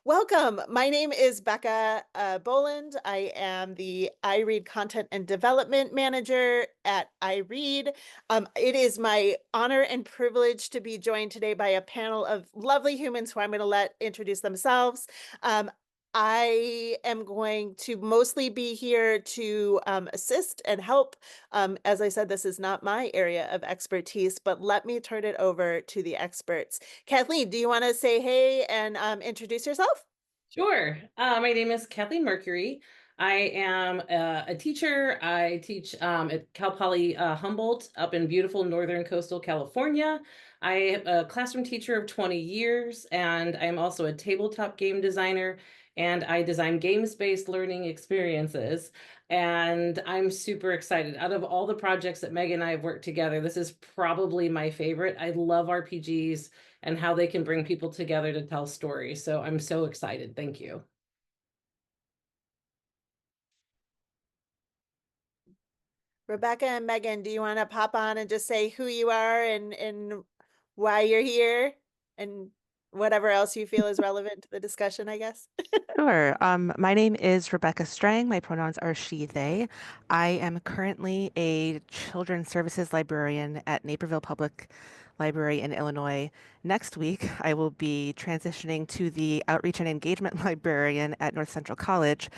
Welcome. My name is Becca Boland. I am the iREAD Content and Development Manager at iREAD. It is my honor and privilege to be joined today by a panel of lovely humans who I'm going to let introduce themselves. Um, I am going to mostly be here to assist and help. As I said, this is not my area of expertise, but let me turn it over to the experts. Kathleen, do you want to say hey and introduce yourself? Sure. My name is Kathleen Mercury. I am a teacher. I teach at Cal Poly Humboldt up in beautiful northern coastal California. I am a classroom teacher of 20 years, and I'm also a tabletop game designer, and I design games-based learning experiences. And I'm super excited. Out of all the projects that Meg and I have worked together, this is probably my favorite. I love RPGs and how they can bring people together to tell stories. So I'm so excited. Thank you. Rebecca and Megan, do you want to pop on and just say who you are and why you're here and whatever else you feel is relevant to the discussion, I guess? Sure. My name is Rebecca Strang. My pronouns are she, they. I am currently a children's services librarian at Naperville Public Library in Illinois. Next week, I will be transitioning to the outreach and engagement librarian at North Central College.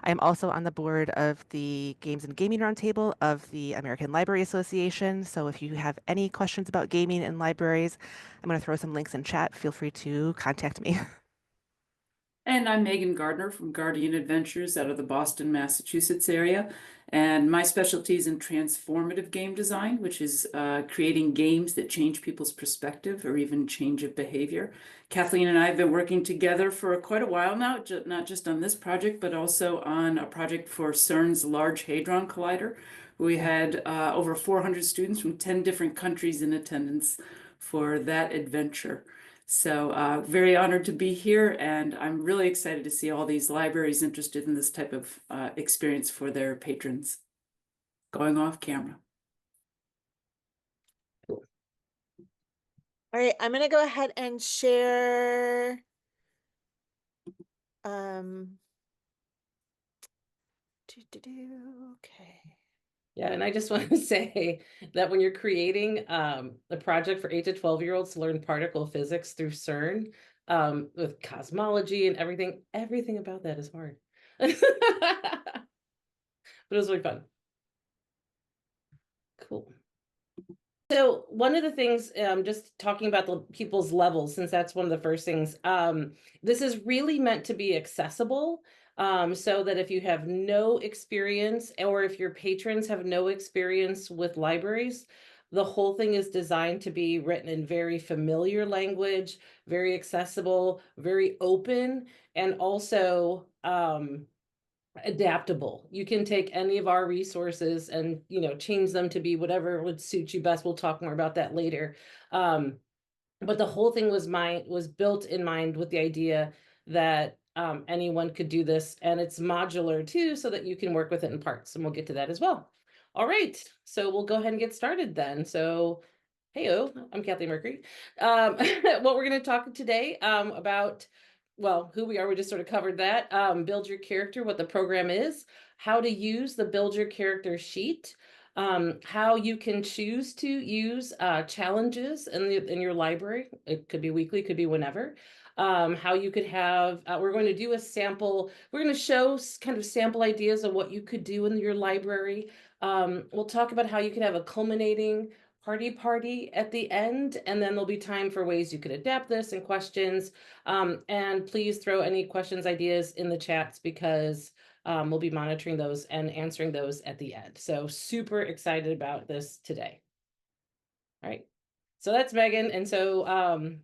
I am also on the board of the Games and Gaming Roundtable of the American Library Association. So if you have any questions about gaming in libraries, I'm going to throw some links in chat. Feel free to contact me. And I'm Megan Gardner from Guardian Adventures out of the Boston, Massachusetts area. And my specialty is in transformative game design, which is creating games that change people's perspective or even change of behavior. Kathleen and I have been working together for quite a while now, not just on this project, but also on a project for CERN's Large Hadron Collider. We had over 400 students from 10 different countries in attendance for that adventure. So very honored to be here, and I'm really excited to see all these libraries interested in this type of experience for their patrons. Going off camera. All right, I'm going to go ahead and share. Um, okay. Yeah, and I just want to say that when you're creating a project for 8 to 12-year-olds to learn particle physics through CERN, with cosmology and everything about that is hard. But it was really fun. Cool. So one of the things, just talking about the people's levels, since that's one of the first things, this is really meant to be accessible, so that if you have no experience or if your patrons have no experience with libraries, the whole thing is designed to be written in very familiar language, very accessible, very open, and also adaptable. You can take any of our resources and, change them to be whatever would suit you best. We'll talk more about that later. But the whole thing was built in mind with the idea that anyone could do this, and it's modular too, so that you can work with it in parts, and we'll get to that as well. All right, so we'll go ahead and get started then. So heyo, I'm Kathleen Mercury. What we're going to talk today about, well, who we are, we just sort of covered that. Build your character, what the program is, how to use the Build Your Character sheet, how you can choose to use challenges in your library. It could be weekly, could be whenever. How you could have, we're going to do a sample, we're going to show kind of sample ideas of what you could do in your library. We'll talk about how you could have a culminating party at the end, and then there'll be time for ways you could adapt this and questions. And please throw any questions, ideas in the chats, because we'll be monitoring those and answering those at the end. So super excited about this today. All right, so that's Megan. And so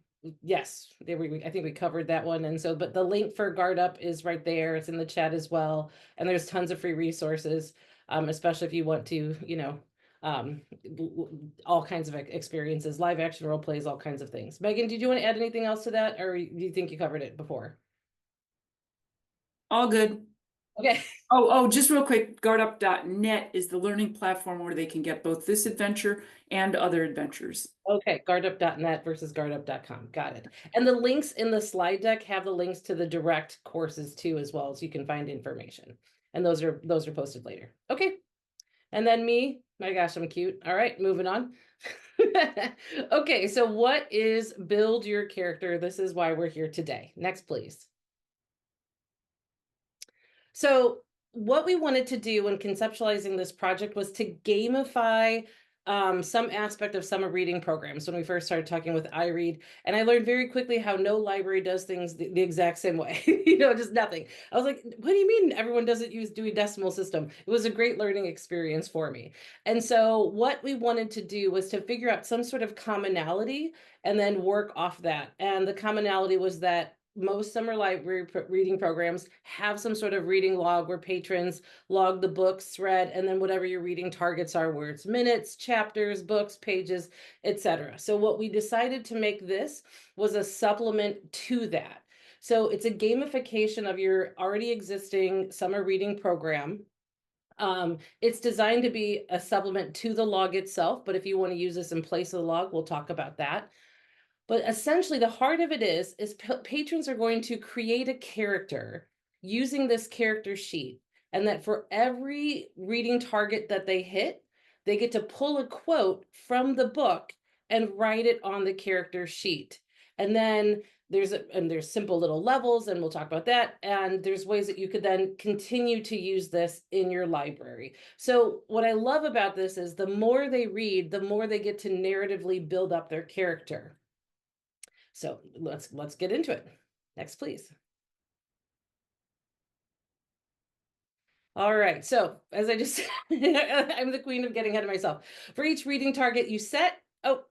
yes, I think we covered that one. And so, but the link for Guard Up is right there. It's in the chat as well. And there's tons of free resources, especially if you want to, all kinds of experiences, live action role plays, all kinds of things. Megan, did you want to add anything else to that, or do you think you covered it before? All good. Okay. Oh, just real quick, guardup.net is the learning platform where they can get both this adventure and other adventures. Okay, guardup.net versus guardup.com. Got it. And the links in the slide deck have the links to the direct courses too, as well, so you can find information. And those are posted later. Okay. And then me, my gosh, I'm cute. All right, moving on. Okay, so what is build your character? This is why we're here today. Next, please. So what we wanted to do when conceptualizing this project was to gamify some aspect of summer reading programs when we first started talking with iRead. And I learned very quickly how no library does things the exact same way, just nothing. I was like, what do you mean everyone doesn't use Dewey Decimal System? It was a great learning experience for me. And so what we wanted to do was to figure out some sort of commonality and then work off that. And the commonality was that most summer library reading programs have some sort of reading log where patrons log the books read and then whatever your reading targets are, words, minutes, chapters, books, pages, etc. So what we decided to make this was a supplement to that. So it's a gamification of your already existing summer reading program. It's designed to be a supplement to the log itself, but if you want to use this in place of the log, we'll talk about that. But essentially, the heart of it is patrons are going to create a character using this character sheet, and that for every reading target that they hit, they get to pull a quote from the book and write it on the character sheet. And then there's simple little levels, and we'll talk about that. And there's ways that you could then continue to use this in your library. So what I love about this is the more they read, the more they get to narratively build up their character. So let's get into it. Next, please. All right. So as I just said, I'm the queen of getting ahead of myself. For each reading target you set, for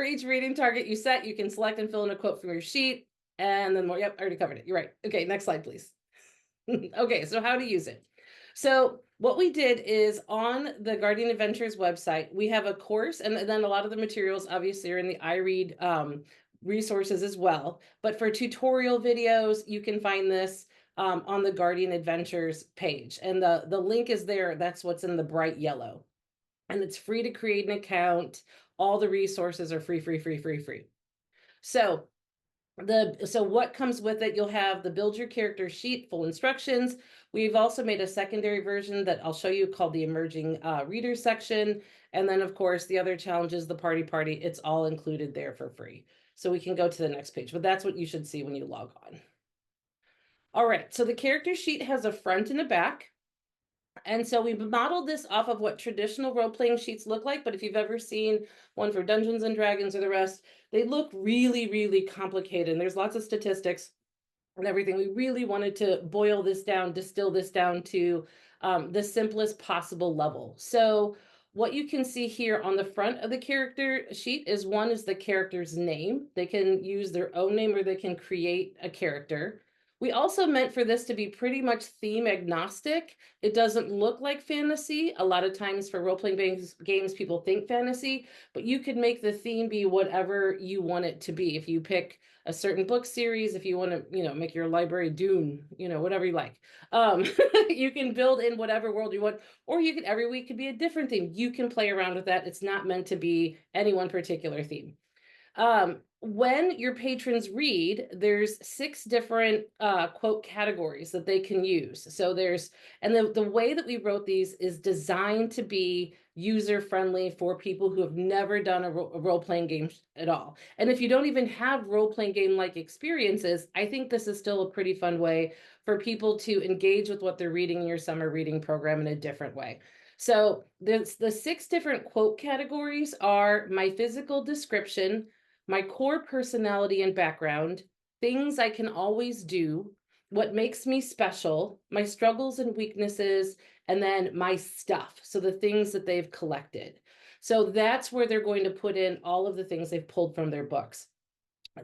each reading target you set, you can select and fill in a quote from your sheet. And then more. Yep, I already covered it. You're right. Okay, next slide, please. Okay, so how to use it. So what we did is on the Guardian Adventures website, we have a course, and then a lot of the materials obviously are in the iRead resources as well. But for tutorial videos, you can find this on the Guardian Adventures page. And the link is there. That's what's in the bright yellow. And it's free to create an account. All the resources are free. So what comes with it, you'll have the build your character sheet, full instructions. We've also made a secondary version that I'll show you called the emerging reader section. And then of course the other challenges, the party, it's all included there for free. So we can go to the next page, but that's what you should see when you log on. All right, so the character sheet has a front and a back. And so we modeled this off of what traditional role-playing sheets look like, but if you've ever seen one for Dungeons and Dragons or the rest, they look really complicated. And there's lots of statistics and everything. We really wanted to boil this down, distill this down to the simplest possible level. So what you can see here on the front of the character sheet is one is the character's name. They can use their own name or they can create a character. We also meant for this to be pretty much theme agnostic. It doesn't look like fantasy. A lot of times for role-playing games, people think fantasy, but you could make the theme be whatever you want it to be. If you pick a certain book series, if you want to, make your library Dune, whatever you like. You can build in whatever world you want, or you could every week could be a different theme. You can play around with that. It's not meant to be any one particular theme. When your patrons read, there's 6 different quote categories that they can use. So the way that we wrote these is designed to be user-friendly for people who have never done a role-playing game at all. And if you don't even have role-playing game-like experiences, I think this is still a pretty fun way for people to engage with what they're reading in your summer reading program in a different way. So the 6 different quote categories are my physical description, my core personality and background, things I can always do, what makes me special, my struggles and weaknesses, and then my stuff. So the things that they've collected. So that's where they're going to put in all of the things they've pulled from their books.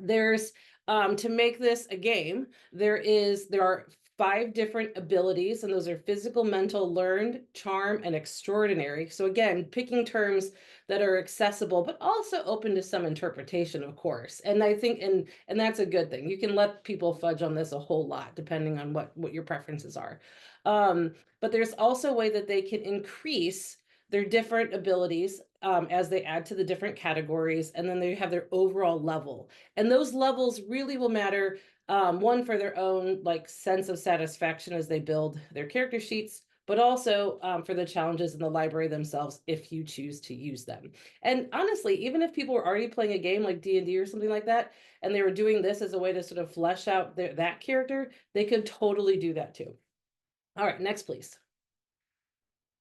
There's to make this a game, there are 5 different abilities, and those are physical, mental, learned, charm, and extraordinary. So again, picking terms that are accessible, but also open to some interpretation, of course. And I think, and that's a good thing. You can let people fudge on this a whole lot, depending on what your preferences are. But there's also a way that they can increase their different abilities as they add to the different categories, and then they have their overall level. And those levels really will matter, one for their own like sense of satisfaction as they build their character sheets, but also for the challenges in the library themselves if you choose to use them. And honestly, even if people were already playing a game like D&D or something like that, and they were doing this as a way to sort of flesh out that character, they could totally do that too. All right, next, please.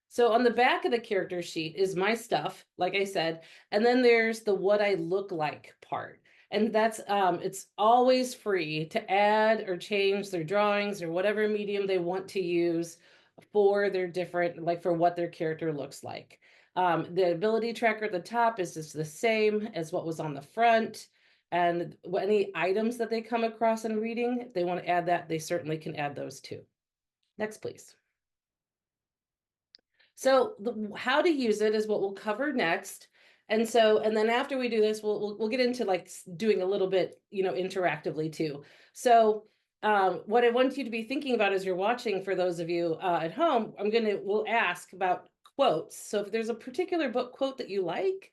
So on the back of the character sheet is my stuff, like I said, and then there's the what I look like part. And that's it's always free to add or change their drawings or whatever medium they want to use for their different, like for what their character looks like. The ability tracker at the top is just the same as what was on the front. And any items that they come across in reading, if they want to add that, they certainly can add those too. Next, please. So how to use it is what we'll cover next. And so, and then after we do this, we'll get into like doing a little bit, interactively too. So what I want you to be thinking about as you're watching, for those of you at home, we'll ask about quotes. So if there's a particular book quote that you like,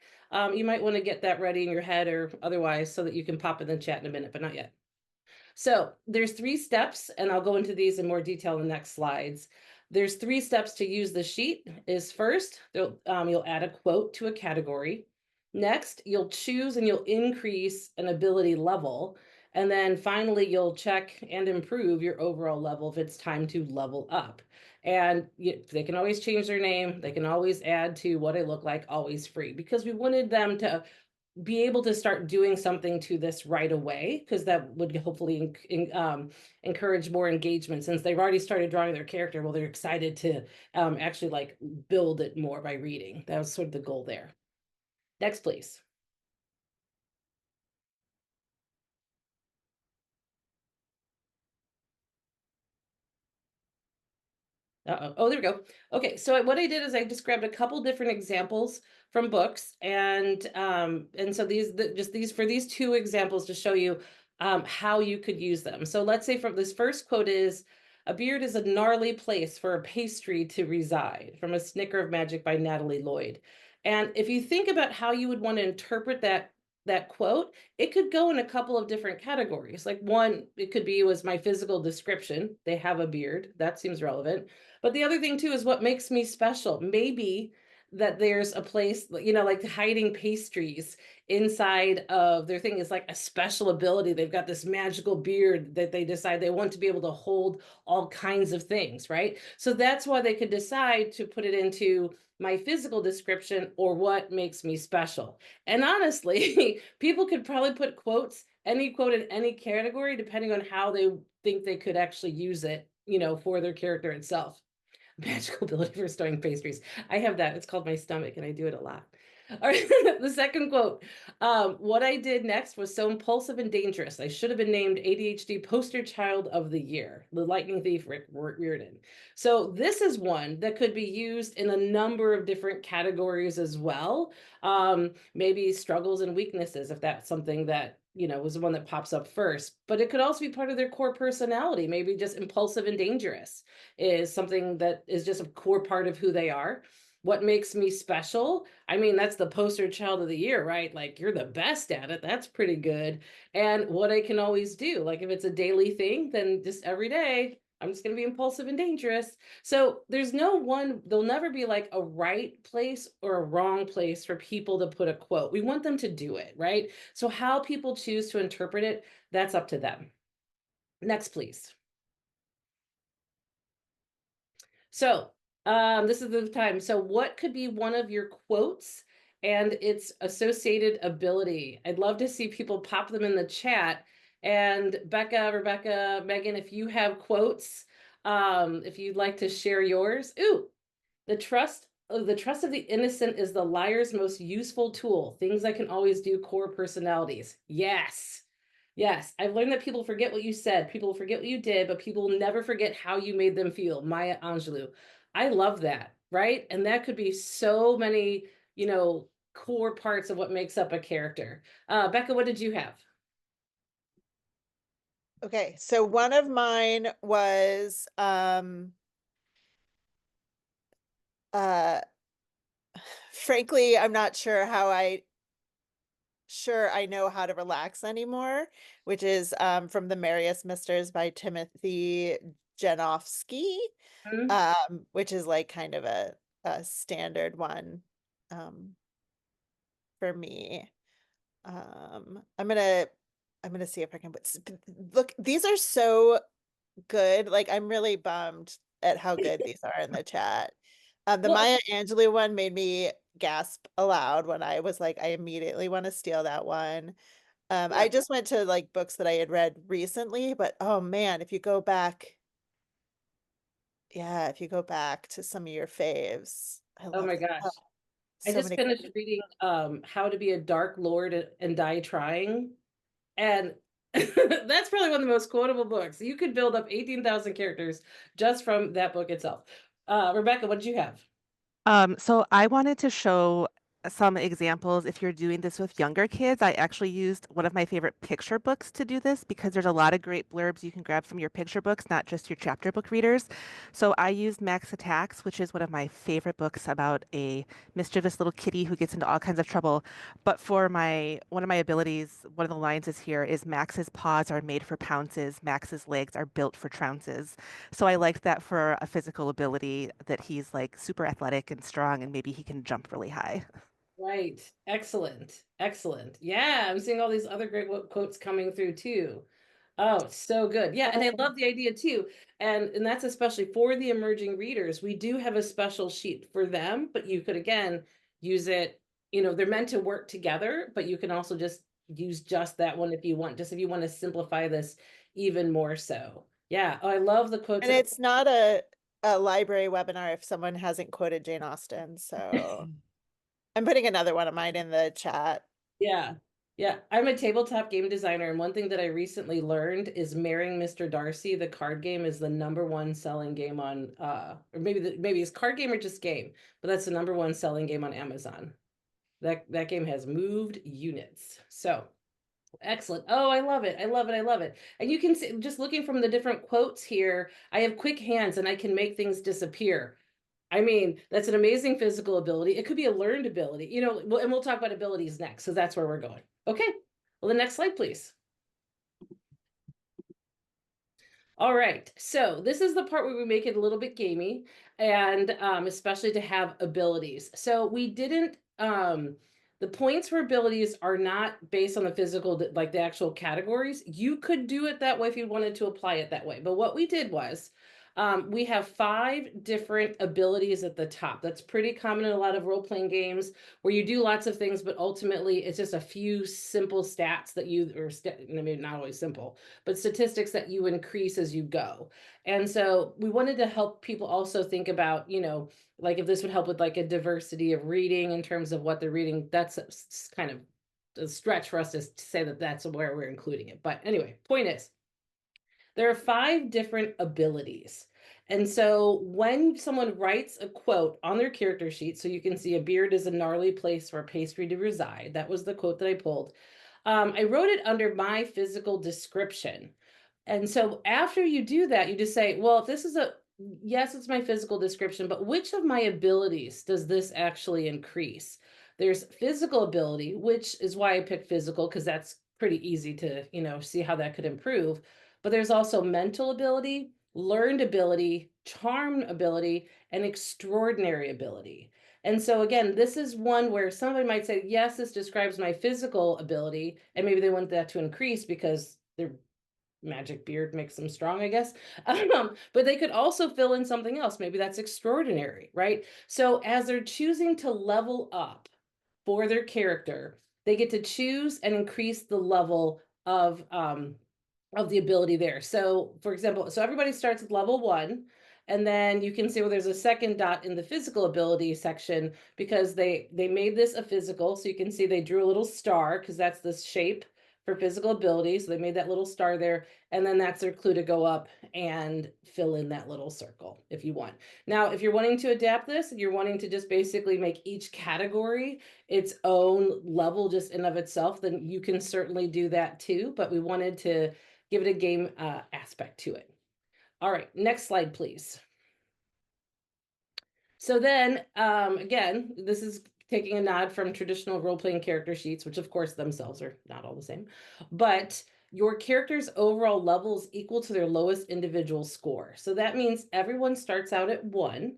you might want to get that ready in your head or otherwise so that you can pop in the chat in a minute, but not yet. So there's 3 steps, and I'll go into these in more detail in the next slides. There's 3 steps to use the sheet. Is first, you'll add a quote to a category. Next, you'll choose and you'll increase an ability level. And then finally, you'll check and improve your overall level if it's time to level up. And they can always change their name. They can always add to what I look like, always free, because we wanted them to be able to start doing something to this right away, because that would hopefully encourage more engagement. Since they've already started drawing their character, well, they're excited to actually like build it more by reading. That was sort of the goal there. Next, please. Oh, there we go. Okay, so what I did is I just grabbed a couple different examples from books, and so these for these 2 examples to show you how you could use them. So let's say from this first quote is, "A beard is a gnarly place for a pastry to reside," from A Snicker of Magic by Natalie Lloyd. And if you think about how you would want to interpret that quote, it could go in a couple of different categories. Like one, it could be was my physical description. They have a beard. That seems relevant. But the other thing too is what makes me special. Maybe that there's a place, like hiding pastries inside of their thing is like a special ability. They've got this magical beard that they decide they want to be able to hold all kinds of things, right? So that's why they could decide to put it into my physical description or what makes me special. And honestly, people could probably put any quote in any category, depending on how they think they could actually use it, for their character itself. Magical ability for storing pastries. I have that. It's called my stomach, and I do it a lot. All right, the second quote. What I did next was so impulsive and dangerous. I should have been named ADHD Poster Child of the Year, The Lightning Thief, Rick Riordan. So this is one that could be used in a number of different categories as well. Maybe struggles and weaknesses, if that's something that was the one that pops up first. But it could also be part of their core personality. Maybe just impulsive and dangerous is something that is just a core part of who they are. What makes me special? I mean, that's the poster child of the year, right? Like, you're the best at it. That's pretty good. And what I can always do, like if it's a daily thing, then just every day, I'm just going to be impulsive and dangerous. So there's there'll never be like a right place or a wrong place for people to put a quote. We want them to do it, right? So how people choose to interpret it, that's up to them. Next, please. So this is the time. So what could be one of your quotes and its associated ability? I'd love to see people pop them in the chat. And Becca, Rebecca, Megan, if you have quotes, if you'd like to share yours. Ooh, the trust of the innocent is the liar's most useful tool. Things I can always do, core personalities. Yes. Yes, I've learned that people forget what you said, people forget what you did, but people will never forget how you made them feel. Maya Angelou. I love that, right? And that could be so many, core parts of what makes up a character. Becca, what did you have? Okay, so one of mine was uh frankly, I'm not sure I know how to relax anymore, which is from The Merriest Misters by Timothy Janofsky, Hmm? which is like kind of a standard one um for me. I'm gonna see if I can look, these are so good. Like I'm really bummed at how good these are in the chat. The Well, Maya Angelou one made me gasp aloud when I was like, I immediately want to steal that one. yeah. I just went to like books that I had read recently, but oh man, if you go back, yeah, if you go back to some of your faves, I Oh love my gosh. I so just many finished good. reading How to Be a Dark Lord and Die Trying. And that's probably one of the most quotable books. You could build up 18,000 characters just from that book itself. Rebecca, what did you have? So I wanted to show some examples if you're doing this with younger kids. I actually used one of my favorite picture books to do this because there's a lot of great blurbs you can grab from your picture books, not just your chapter book readers. So I used Max Attacks, which is one of my favorite books about a mischievous little kitty who gets into all kinds of trouble. But for my one of my abilities, one of the lines is here is Max's paws are made for pounces, Max's legs are built for trounces. So I liked that for a physical ability that he's like super athletic and strong and maybe he can jump really high. Right. Excellent. Excellent. Yeah, I'm seeing all these other great quotes coming through too. Oh, it's so good. Yeah, and I love the idea too. And that's especially for the emerging readers. We do have a special sheet for them, but you could again use it, they're meant to work together, but you can also just use just that one if you want, just if you want to simplify this even more so. Yeah, oh, I love the quotes. And it's not a library webinar if someone hasn't quoted Jane Austen. So I'm putting another one of mine in the chat. Yeah. Yeah. I'm a tabletop game designer, and one thing that I recently learned is Marrying Mr. Darcy, the card game, is the number one selling game on or maybe it's card game or just game, but that's the number one selling game on Amazon. That game has moved units. So excellent. Oh, I love it. I love it. I love it. And you can see just looking from the different quotes here, I have quick hands and I can make things disappear. I mean, that's an amazing physical ability. It could be a learned ability, and we'll talk about abilities next, so that's where we're going. Okay. Well, the next slide, please. All right, so this is the part where we make it a little bit gamey, and especially to have abilities. So we didn't, the points for abilities are not based on the physical, like the actual categories. You could do it that way if you wanted to apply it that way. But what we did was, we have 5 different abilities at the top. That's pretty common in a lot of role-playing games where you do lots of things, but ultimately it's just a few simple stats that maybe not always simple, but statistics that you increase as you go. And so we wanted to help people also think about, like if this would help with like a diversity of reading in terms of what they're reading. That's kind of a stretch for us to say that that's where we're including it. But anyway, point is, there are 5 different abilities. And so when someone writes a quote on their character sheet, so you can see a beard is a gnarly place for a pastry to reside. That was the quote that I pulled. I wrote it under my physical description. And so after you do that, you just say, well, if this is yes, it's my physical description, but which of my abilities does this actually increase? There's physical ability, which is why I picked physical, because that's pretty easy to, see how that could improve. But there's also mental ability, learned ability, charm ability, and extraordinary ability. And so again, this is one where somebody might say, yes, this describes my physical ability, and maybe they want that to increase because their magic beard makes them strong, I guess. But they could also fill in something else. Maybe that's extraordinary, right? So as they're choosing to level up for their character, they get to choose and increase the level of the ability there. So for example, so everybody starts at level 1, and then you can see where there's a second dot in the physical ability section because they made this a physical. So you can see they drew a little star because that's this shape for physical ability. So they made that little star there. And then that's their clue to go up and fill in that little circle if you want. Now, if you're wanting to adapt this, you're wanting to just basically make each category its own level just in of itself, then you can certainly do that too. But we wanted to give it a game aspect to it. All right, next slide, please. So then, again, this is taking a nod from traditional role-playing character sheets, which of course themselves are not all the same, but your character's overall levels equal to their lowest individual score. So that means everyone starts out at 1,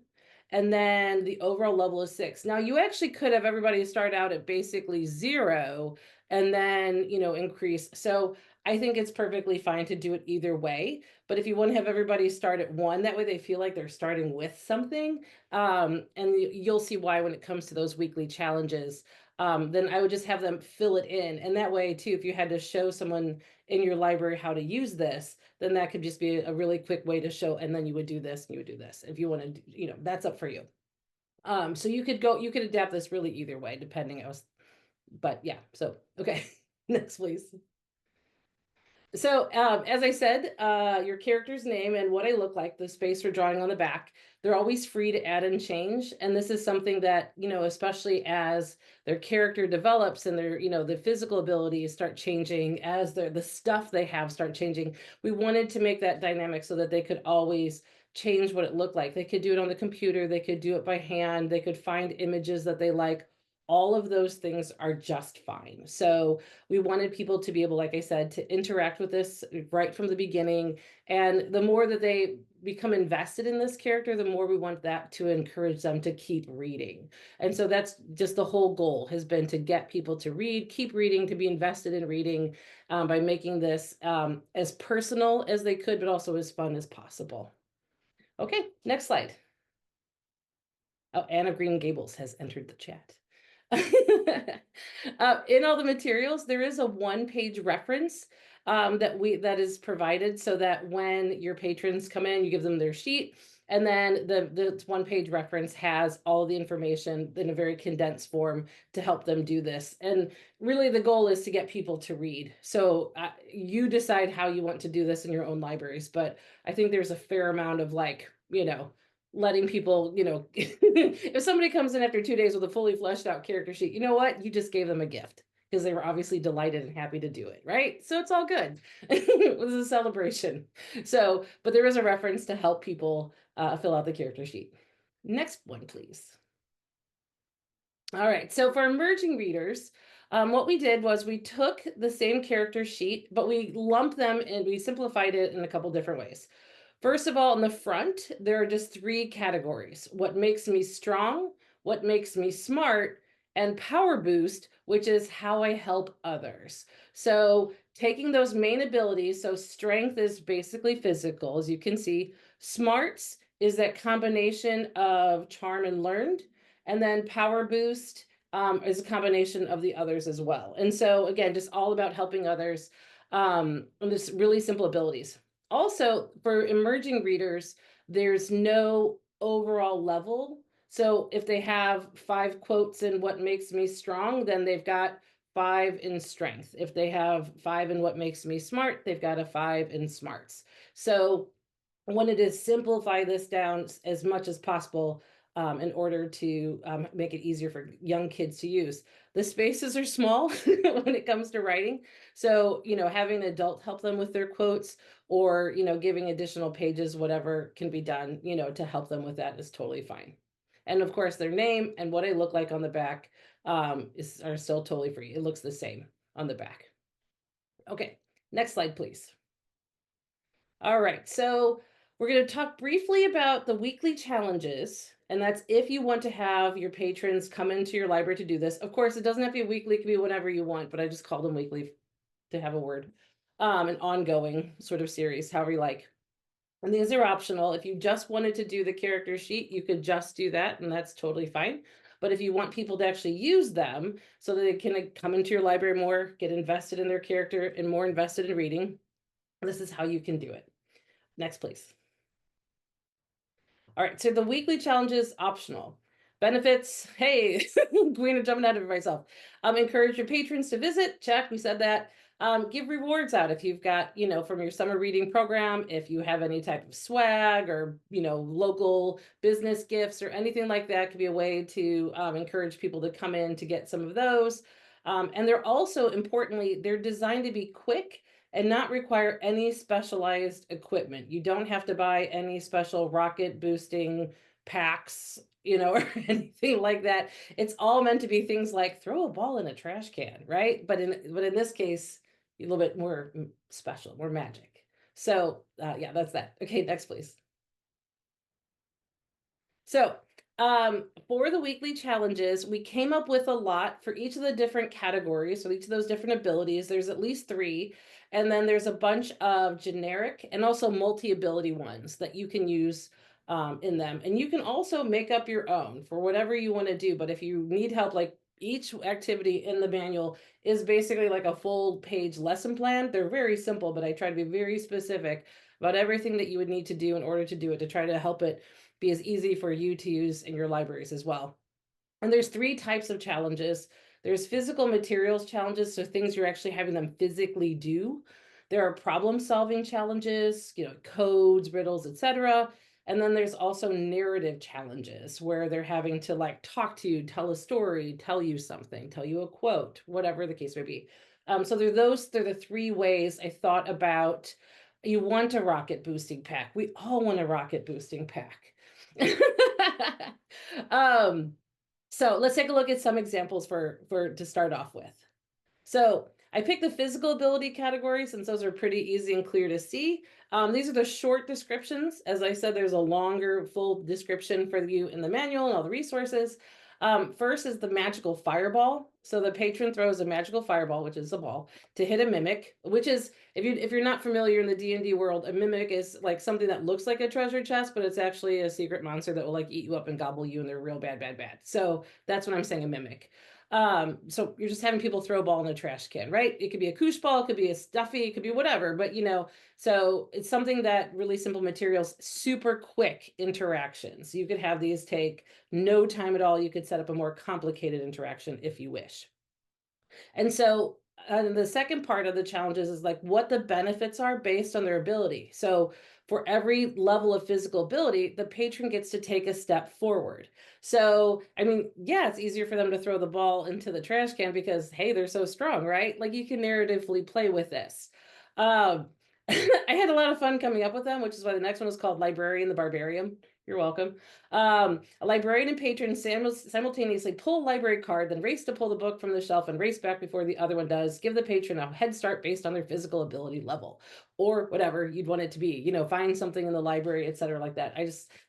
and then the overall level is 6. Now you actually could have everybody start out at basically 0 and then, increase. So I think it's perfectly fine to do it either way. But if you want to have everybody start at 1, that way they feel like they're starting with something. And you'll see why when it comes to those weekly challenges. Then I would just have them fill it in. And that way too, if you had to show someone in your library how to use this, then that could just be a really quick way to show, and then you would do this and you would do this. If you want to, that's up for you. So you could adapt this really either way, depending but yeah, so, okay, next please. So as I said, your character's name and what I look like, the space we're drawing on the back, they're always free to add and change. And this is something that, especially as their character develops and their, the physical abilities start changing, as the stuff they have start changing, we wanted to make that dynamic so that they could always change what it looked like. They could do it on the computer, they could do it by hand, they could find images that they like. All of those things are just fine. So we wanted people to be able, like I said, to interact with this right from the beginning. And the more that they become invested in this character, the more we want that to encourage them to keep reading. And so that's just the whole goal, has been to get people to read, keep reading, to be invested in reading, by making this as personal as they could, but also as fun as possible. Okay, next slide. Oh, Anna Green Gables has entered the chat. In all the materials, there is a 1-page reference that is provided, so that when your patrons come in, you give them their sheet, and then the 1-page reference has all the information in a very condensed form to help them do this. And really the goal is to get people to read. So you decide how you want to do this in your own libraries, but I think there's a fair amount of letting people, if somebody comes in after 2 days with a fully fleshed out character sheet, you know what? You just gave them a gift, because they were obviously delighted and happy to do it, right? So it's all good. It was a celebration. So, but there is a reference to help people fill out the character sheet. Next one, please. All right, so for emerging readers, what we did was we took the same character sheet, but we lumped them and we simplified it in a couple different ways. First of all, in the front, there are just 3 categories: what makes me strong, what makes me smart, and power boost, which is how I help others. So taking those main abilities, so strength is basically physical, as you can see. Smarts is that combination of charm and learned. And then power boost is a combination of the others as well. And so again, just all about helping others, and just really simple abilities. Also, for emerging readers, there's no overall level. So if they have 5 quotes in what makes me strong, then they've got 5 in strength. If they have 5 in what makes me smart, they've got a 5 in smarts. So I wanted to simplify this down as much as possible in order to make it easier for young kids to use. The spaces are small when it comes to writing. So, having an adult help them with their quotes, or, giving additional pages, whatever can be done, to help them with that is totally fine. And of course, their name and what I look like on the back are still totally free. It looks the same on the back. Okay, next slide, please. All right, so we're going to talk briefly about the weekly challenges, and that's if you want to have your patrons come into your library to do this. Of course, it doesn't have to be weekly, it can be whenever you want, but I just call them weekly to have a word. An ongoing sort of series, however you like. And these are optional. If you just wanted to do the character sheet, you could just do that, and that's totally fine. But if you want people to actually use them so that they can come into your library more, get invested in their character, and more invested in reading, this is how you can do it. Next, please. All right, so the weekly challenge is optional. Benefits, hey, Queen of jumping out of it myself. Encourage your patrons to visit, check, we said that. Give rewards out if you've got, from your summer reading program, if you have any type of swag or, local business gifts or anything like that, could be a way to encourage people to come in to get some of those. And they're also, importantly, they're designed to be quick and not require any specialized equipment. You don't have to buy any special rocket boosting packs, or anything like that. It's all meant to be things like throw a ball in a trash can, right? But in this case, a little bit more special, more magic. So yeah, that's that. Okay, next, please. So for the weekly challenges, we came up with a lot for each of the different categories. So each of those different abilities, there's at least 3. And then there's a bunch of generic and also multi-ability ones that you can use in them. And you can also make up your own for whatever you want to do. But if you need help, like each activity in the manual is basically like a full page lesson plan. They're very simple, but I try to be very specific about everything that you would need to do in order to do it, to try to help it be as easy for you to use in your libraries as well. And there's 3 types of challenges. There's physical materials challenges, so things you're actually having them physically do. There are problem solving challenges, codes, riddles, etc. And then there's also narrative challenges where they're having to like talk to you, tell a story, tell you something, tell you a quote, whatever the case may be. So they're the 3 ways I thought about. You want a rocket boosting pack. We all want a rocket boosting pack. um, so let's take a look at some examples for to start off with. So I picked the physical ability category since those are pretty easy and clear to see. These are the short descriptions. As I said, there's a longer full description for you in the manual and all the resources. First is the magical fireball. So the patron throws a magical fireball, which is a ball, to hit a mimic, which is, if you're not familiar in the D&D world, a mimic is like something that looks like a treasure chest, but it's actually a secret monster that will like eat you up and gobble you, and they're real bad, bad, bad. So that's what I'm saying, a mimic. So you're just having people throw a ball in a trash can, right? It could be a koosh ball, it could be a stuffy, it could be whatever, but so it's something that really simple materials, super quick interactions. You could have these take no time at all. You could set up a more complicated interaction if you wish. And so the second part of the challenges is like what the benefits are based on their ability. So for every level of physical ability, the patron gets to take a step forward. So, I mean, yeah, it's easier for them to throw the ball into the trash can because, hey, they're so strong, right? Like you can narratively play with this. Um, I had a lot of fun coming up with them, which is why the next one is called Librarian the Barbarian. You're welcome. A librarian and patron simultaneously pull a library card, then race to pull the book from the shelf and race back before the other one does. Give the patron a head start based on their physical ability level or whatever you'd want it to be. Find something in the library, etc., like that.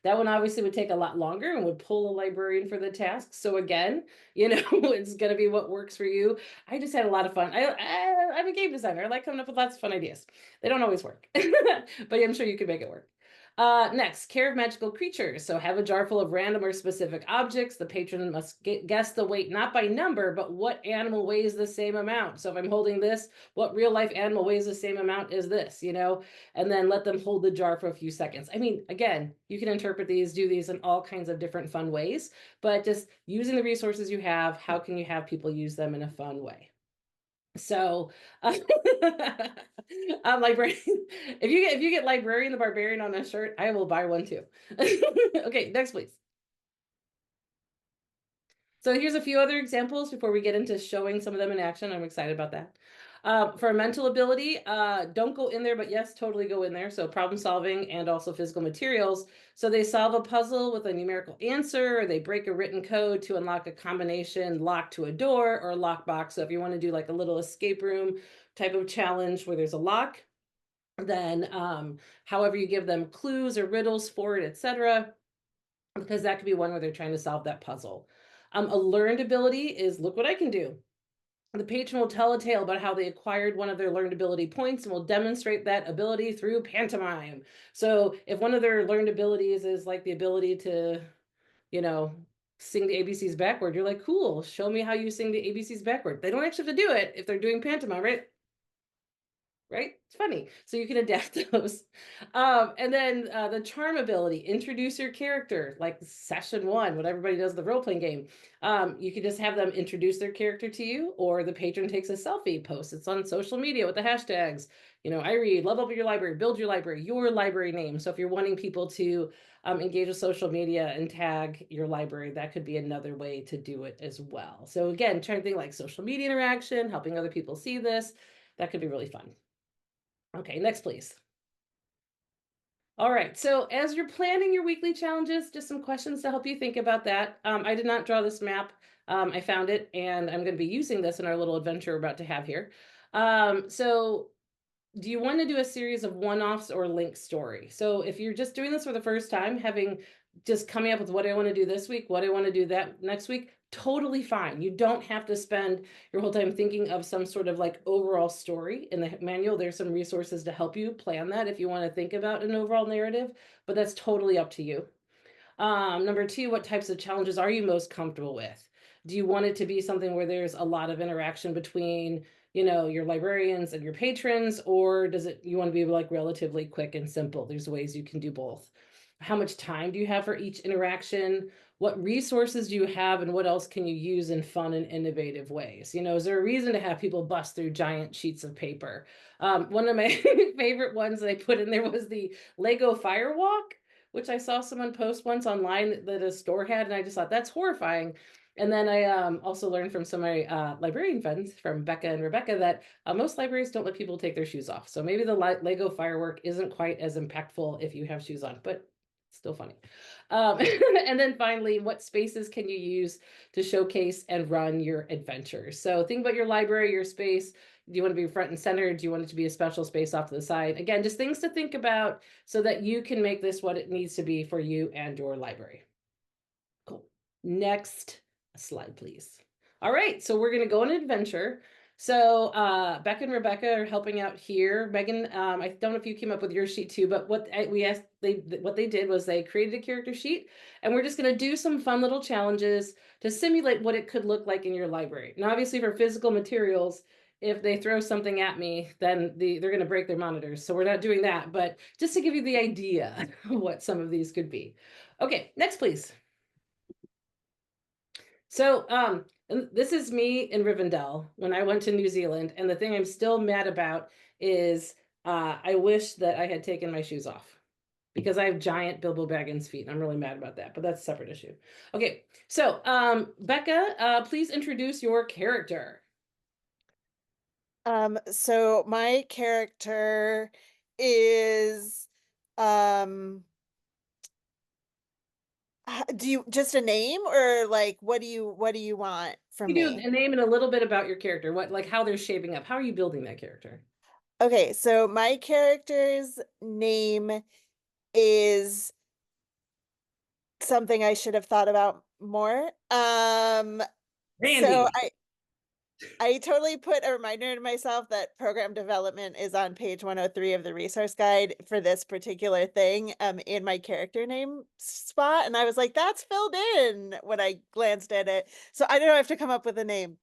That one obviously would take a lot longer and would pull a librarian for the task. So again, it's going to be what works for you. I just had a lot of fun. I'm a game designer. I like coming up with lots of fun ideas. They don't always work, but I'm sure you can make it work. Next, care of magical creatures. So have a jar full of random or specific objects. The patron must guess the weight, not by number, but what animal weighs the same amount. So if I'm holding this, what real life animal weighs the same amount as this, and then let them hold the jar for a few seconds. I mean, again, you can interpret these, do these in all kinds of different fun ways, but just using the resources you have, how can you have people use them in a fun way? So, librarian. If you get librarian the barbarian on a shirt, I will buy one too. Okay, next please. So here's a few other examples before we get into showing some of them in action. I'm excited about that. For mental ability, don't go in there, but yes, totally go in there. So problem solving and also physical materials. So they solve a puzzle with a numerical answer, or they break a written code to unlock a combination lock to a door or a lockbox. So if you want to do like a little escape room type of challenge where there's a lock, then however you give them clues or riddles for it, etc., because that could be one where they're trying to solve that puzzle. A learned ability is look what I can do. The patron will tell a tale about how they acquired one of their learned ability points and will demonstrate that ability through pantomime. So if one of their learned abilities is like the ability to, sing the ABCs backward, you're like, cool, show me how you sing the ABCs backward. They don't actually have to do it if they're doing pantomime, right? right? It's funny. So you can adapt those. And then the charm ability, introduce your character, like session one, when everybody does the role playing game. You can just have them introduce their character to you, or the patron takes a selfie, posts it's on social media with the hashtags. iREAD, level up your library, build your library name. So if you're wanting people to engage with social media and tag your library, that could be another way to do it as well. So again, trying to think like social media interaction, helping other people see this, that could be really fun. Okay, next, please. All right, so as you're planning your weekly challenges, just some questions to help you think about that. I did not draw this map. I found it, and I'm going to be using this in our little adventure we're about to have here. So do you want to do a series of one-offs or link story? So if you're just doing this for the first time, having just coming up with what I want to do this week, what I want to do that next week, totally fine. You don't have to spend your whole time thinking of some sort of like overall story. In the manual, there's some resources to help you plan that if you want to think about an overall narrative, but that's totally up to you. Number two, what types of challenges are you most comfortable with? Do you want it to be something where there's a lot of interaction between, your librarians and your patrons, or does it you want to be like relatively quick and simple? There's ways you can do both. How much time do you have for each interaction? What resources do you have, and what else can you use in fun and innovative ways? Is there a reason to have people bust through giant sheets of paper? One of my favorite ones that I put in there was the Lego Firewalk, which I saw someone post once online that a store had, and I just thought that's horrifying. And then I also learned from some of my librarian friends, from Becca and Rebecca, that most libraries don't let people take their shoes off. So maybe the Lego firework isn't quite as impactful if you have shoes on, but still funny. And then finally, what spaces can you use to showcase and run your adventures? So think about your library, your space. Do you want to be front and center? Do you want it to be a special space off to the side? Again, just things to think about so that you can make this what it needs to be for you and your library. Cool. Next slide, please. All right, so we're going to go on an adventure. So Becca and Rebecca are helping out here. Megan, I don't know if you came up with your sheet too, but what they did was they created a character sheet, and we're just going to do some fun little challenges to simulate what it could look like in your library. Now, obviously, for physical materials, if they throw something at me, then they're going to break their monitors. So we're not doing that, but just to give you the idea of what some of these could be. Okay, next, please. So, and this is me in Rivendell when I went to New Zealand, and the thing I'm still mad about is I wish that I had taken my shoes off because I have giant Bilbo Baggins feet, and I'm really mad about that, but that's a separate issue. Okay, so Becca, please introduce your character. So my character is, um, do you just a name, or like what do you want from You do me? a name and a little bit about your character, like how they're shaping up. How are you building that character? Okay, so my character's name is something I should have thought about more. So Randy. I totally put a reminder to myself that program development is on page 103 of the resource guide for this particular thing, in my character name spot. And I was like, that's filled in when I glanced at it. So I don't have to come up with a name.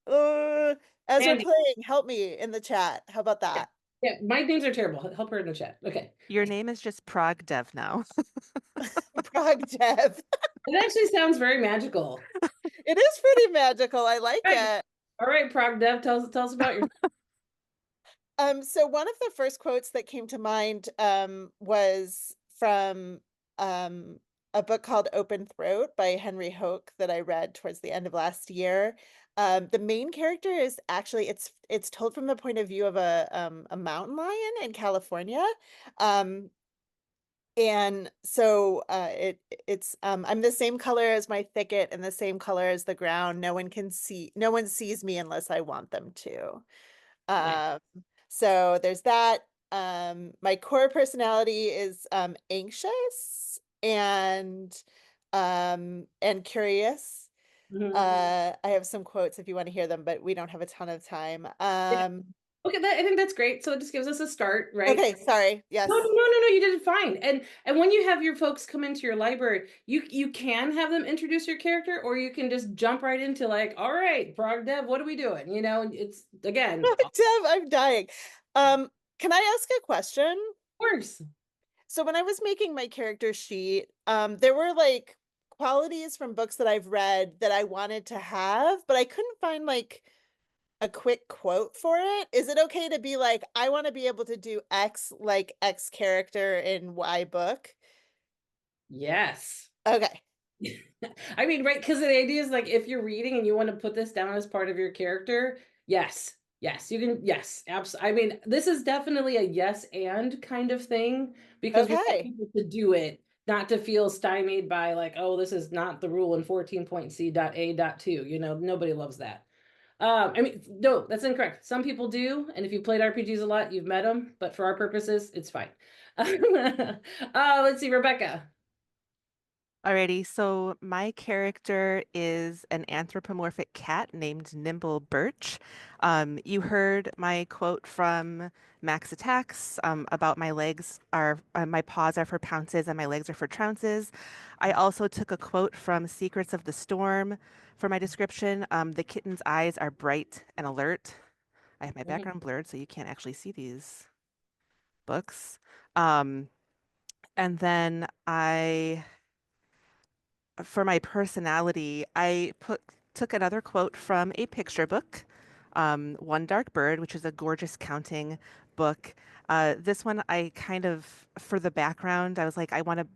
As we're Randy. playing, help me in the chat. How about Yeah, that? yeah, my names are terrible. Help her in the chat. Okay. Your name is just Prague Dev now. Prog Dev. It actually sounds very magical. It is pretty magical. I like Right. it. All right, Prog Dev, tell us about your. So one of the first quotes that came to mind was from a book called Open Throat by Henry Hoke that I read towards the end of last year. The main character is actually it's told from the point of view of a mountain lion in California. Um, and so it's I'm the same color as my thicket and the same color as the ground. No one sees me unless I want them to. Nice. Um, so there's that. My core personality is anxious and curious. Mhm. I have some quotes if you want to hear them, but we don't have a ton of time. Yeah. Okay, I think that's great. So it just gives us a start, right? Okay, sorry. No, no, Yes. no, no, no, you did it fine. And when you have your folks come into your library, you can have them introduce your character, or you can just jump right into like, all right, Prog Dev, what are we doing? It's again. Deb, I'm dying. Can I ask a question? Of course. So when I was making my character sheet, there were like qualities from books that I've read that I wanted to have, but I couldn't find like a quick quote for it. Is it okay to be like, I want to be able to do X like X character in Y book? Yes. Okay. I mean, right, because the idea is like if you're reading and you want to put this down as part of your character, yes, yes, you can, yes, absolutely. I mean, this is definitely a yes and kind of thing because we want Okay. people to do it, not to feel stymied by like, oh, this is not the rule in 14.C.A.2. You know, nobody loves that. I mean, no, that's incorrect. Some people do, and if you played RPGs a lot, you've met them, but for our purposes, it's fine. Let's see, Rebecca. Alrighty, so my character is an anthropomorphic cat named Nimble Birch. You heard my quote from Max Attacks about my paws are for pounces and my legs are for trounces. I also took a quote from Secrets of the Storm for my description. The kitten's eyes are bright and alert. I have my Mhm. background blurred, so you can't actually see these books. Um, and then for my personality, took another quote from a picture book, One Dark Bird, which is a gorgeous counting book. This one, I kind of, for the background, I was like, I want to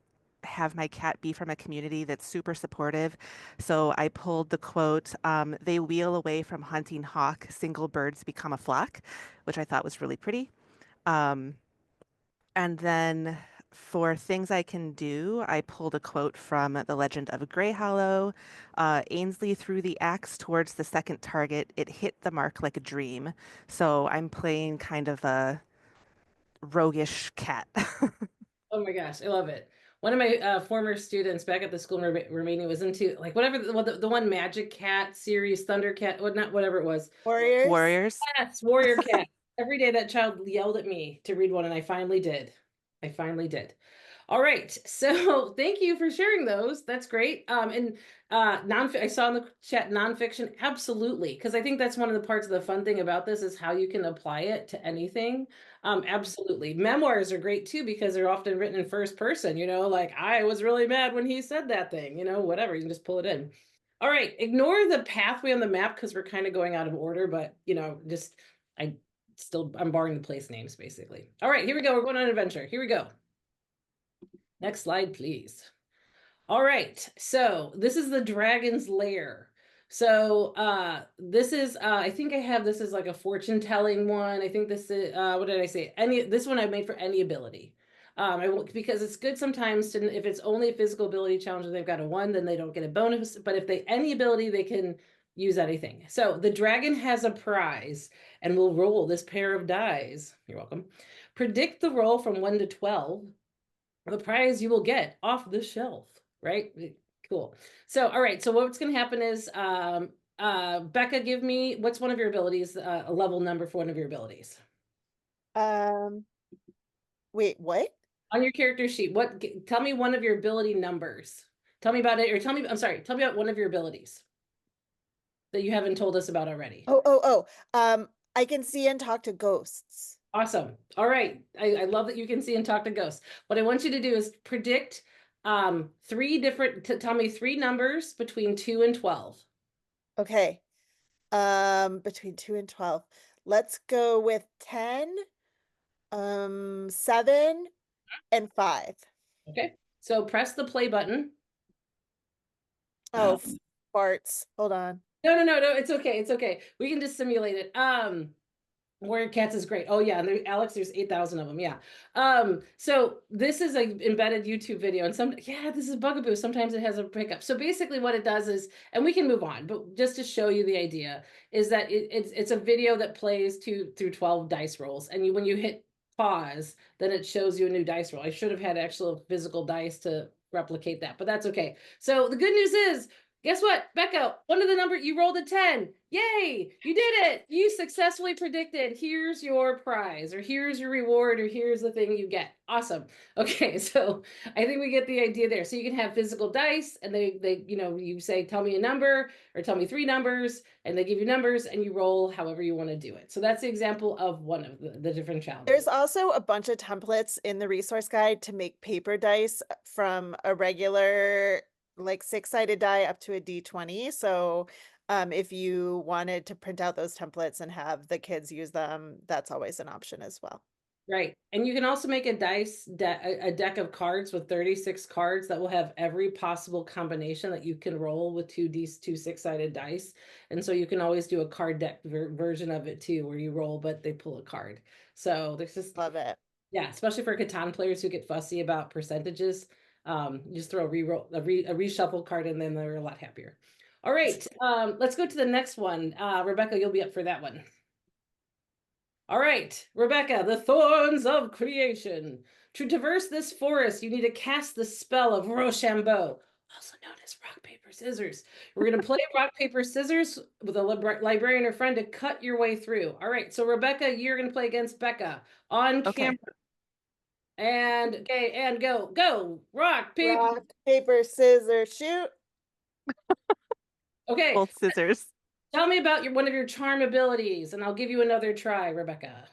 have my cat be from a community that's super supportive. So I pulled the quote, they wheel away from hunting hawk, single birds become a flock, which I thought was really pretty. Um, and then for things I can do, I pulled a quote from The Legend of Greyhollow. Ainsley threw the axe towards the second target. It hit the mark like a dream. So I'm playing kind of a roguish cat. Oh my gosh, I love it. One of my former students back at the school in Romania was into like whatever the one Magic Cat series, Thundercat, what not whatever it was. Warriors. Warriors. Yes, Warrior Cat. Every day that child yelled at me to read one, and I finally did. I finally did. All right. So thank you for sharing those. That's great. And non I saw in the chat nonfiction, absolutely. Because I think that's one of the parts of the fun thing about this is how you can apply it to anything. Absolutely. Memoirs are great too because they're often written in first person, you know, like I was really mad when he said that thing, you know, whatever. You can just pull it in. All right, ignore the pathway on the map because we're kind of going out of order, but you know, just I'm barring the place names basically. All right, here we go. We're going on an adventure. Here we go. Next slide, please. All right, so this is the dragon's lair. So this is I think I have this as like a fortune telling one. I think this is what did I say? This one I made for any ability. I will because it's good sometimes to if it's only a physical ability challenge and they've got a one, then they don't get a bonus. But if they any ability, they can use anything. So the dragon has a prize and will roll this pair of dice. You're welcome. Predict the roll from 1 to 12 the prize you will get off the shelf, right? Cool. So, all right. So what's going to happen is, Becca, give me what's one of your abilities, a level number for one of your abilities Um, wait, what? on your character sheet. Tell me one of your ability numbers. Tell me about it, or tell me, I'm sorry, tell me about one of your abilities that you haven't told us about already. I can see and talk to ghosts. Awesome. All right. I love that you can see and talk to ghosts. What I want you to do is predict tell me three numbers between 2 and 12. Okay. Between 2 and 12. Let's go with 10, 7, and 5. Okay. So press the play button. Oh, farts. Hold on. No. It's okay. It's okay. We can just simulate it. Warrior Cats is great. Oh yeah, and Alex, there's 8,000 of them. Yeah. So this is an embedded YouTube video, and this is Bugaboo. Sometimes it has a pickup. So basically, what it does is, and we can move on, but just to show you the idea, is that it's a video that plays 2 through 12 dice rolls, and when you hit pause, then it shows you a new dice roll. I should have had actual physical dice to replicate that, but that's okay. So the good news is Guess what, Becca? One of the number you rolled a 10. Yay! You did it. You successfully predicted. Here's your prize, or here's your reward, or here's the thing you get. Awesome. Okay, so I think we get the idea there. So you can have physical dice, and they you say, tell me a number, or tell me 3 numbers, and they give you numbers, and you roll however you want to do it. So that's the example of one of the different There's challenges. also a bunch of templates in the resource guide to make paper dice from a regular, like 6-sided die up to a D20. So if you wanted to print out those templates and have the kids use them, that's always an option as well. Right. And you can also make a a deck of cards with 36 cards that will have every possible combination that you can roll with two 6-sided dice. And so you can always do a card deck version of it too, where you roll, but they pull a card. So there's just, Love it. yeah, especially for Catan players who get fussy about percentages. You just throw a reshuffle card in, then they're a lot happier. All right. Let's go to the next one. Rebecca, you'll be up for that one. All right, Rebecca, the thorns of creation. To traverse this forest, you need to cast the spell of Rochambeau, also known as rock, paper, scissors. We're going to play rock, paper, scissors with a librarian or friend to cut your way through. All right, so Rebecca, you're going to play against Becca on Okay. camera. And okay, and go, rock, paper. Rock, paper, scissors, shoot. Okay, Both scissors. tell me about one of your charm abilities, and I'll give you another try, Rebecca.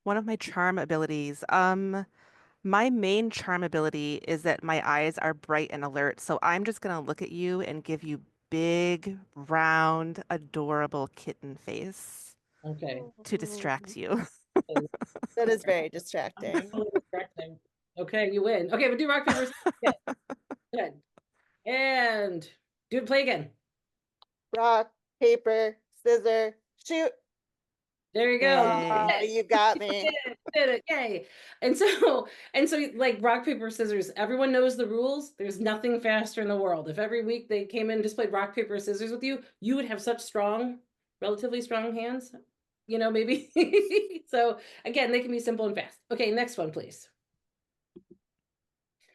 One of my charm abilities. My main charm ability is that my eyes are bright and alert. So I'm just gonna look at you and give you big, round, adorable kitten face Okay. to distract you. That is very I'm distracting. totally distracting. Okay, you win. Okay, but do rock, paper, scissors. Yeah, good. And do play again. Rock, paper, scissors, shoot. There you go. You Yay. did it. You got You me. did it. You did it. Yay. And so like rock, paper, scissors, everyone knows the rules. There's nothing faster in the world. If every week they came in and just played rock, paper, scissors with you, you would have such strong, relatively strong hands. Maybe. So again, they can be simple and fast. Okay, next one, please.